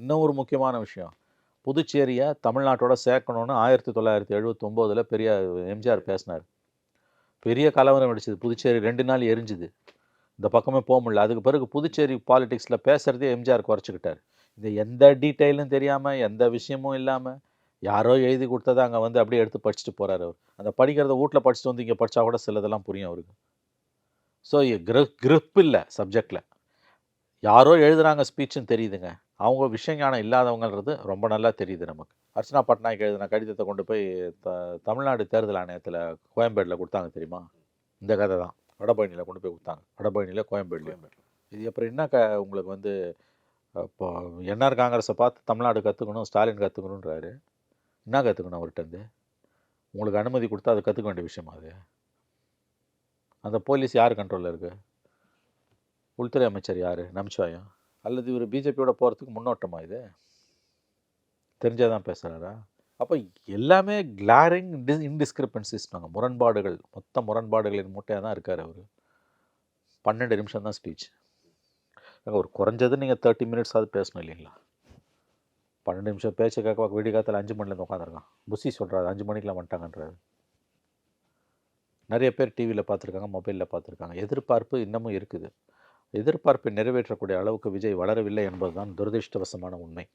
இன்னும் ஒரு முக்கியமான விஷயம். புதுச்சேரிய தமிழ்நாட்டோட சேர்க்கணும்னு 1979ல பெரிய எம்ஜிஆர் பேசினாரு. பெரிய கலவரம் வெடிச்சது. புதுச்சேரி 2 நாள் எரிஞ்சுது. இந்த பக்கமே முடியல. அதுக்கு பிறகு புதுச்சேரி பாலிடிக்ஸ்ல பேசுறதே எம்ஜிஆர் குறைச்சுக்கிட்டாரு. இந்த எந்த டீட்டெயிலும் தெரியாம, எந்த விஷயமும் இல்லாம, யாரோ எழுதி குடுத்தத அங்க வந்து அப்படியே எடுத்து படிச்சுட்டு போறாரு அவரு. அந்த படிக்கிறத வூட்ல படிச்சுட்டு வந்து இங்க படிச்சா கூட சிலதெல்லாம் புரியும் அவருக்கு. ஸோ கிரிப் இல்ல சப்ஜெக்ட்ல. யாரோ எழுதுறாங்க ஸ்பீச்சுன்னு தெரியுதுங்க. அவங்க விஷய ஞானம் இல்லாதவங்கன்றது ரொம்ப நல்லா தெரியுது நமக்கு. அர்ச்சனா பட்நாயக் எழுதின கடிதத்த கொண்டு போய் த தமிழ்நாடு தேர்தல் ஆணையத்தில கோயம்பேடுல குடுத்தாங்க தெரியுமா? இந்த கத தான். வடபழனியில கொண்டு போய் குடுத்தாங்க. வடபழனியில, கோயம்பேடுலயும். இது அப்புறம் என்ன உங்களுக்கு வந்து அப்போ என்ஆர் காங்கிரஸ பார்த்து தமிழ்நாடு கத்துக்கணும், ஸ்டாலின் கத்துக்கணுன்றாரு. என்ன கத்துக்கணும் அவர்ட்டருந்து? உங்களுக்கு அனுமதி குடுத்தா அத கத்துக்க வேண்டிய விஷயமா அது? அந்த போலீஸ் யார் கண்ட்ரோல்ல இருக்கு? உள்துறை அமைச்சர் யாரு? நமச்சிவாயம். அல்லது இவரு பிஜேபியோட போறதுக்கு முன்னோட்டமா இது? தெரிஞ்சே தான் பேசுறாரா? அப்ப எல்லாமே கிளாரிங் இன்டிஸ்கிரிப்பன்சிஸ்னாங்க. முரண்பாடுகள். மொத்த முரண்பாடுகளின் மூட்டையா தான் இருக்காரு அவரு. 12 நிமிஷம் தான் ஸ்பீச். ஒரு குறைஞ்சது நீங்க 30 மினிட்ஸாவது பேசணும் இல்லைங்களா? 12 நிமிஷம் பேச்ச கேட்க விடியகாத்தால 5 மணிலேருந்து உட்காந்துருக்கான். புஸ்ஸி சொல்றாரு 5 மணிக்கெல்லாம் வந்துட்டாங்கன்றாரு. நெறைய பேர் டிவில பார்த்துருக்காங்க, மொபைல்ல பார்த்துருக்காங்க. எதிர்பார்ப்பு இன்னமும் இருக்குது. எதிர்பார்ப்பை நிறைவேற்றக்கூடிய அளவுக்கு விஜய் வளரவில்லை என்பதுதான் துரதிர்ஷ்டவசமான உண்மை.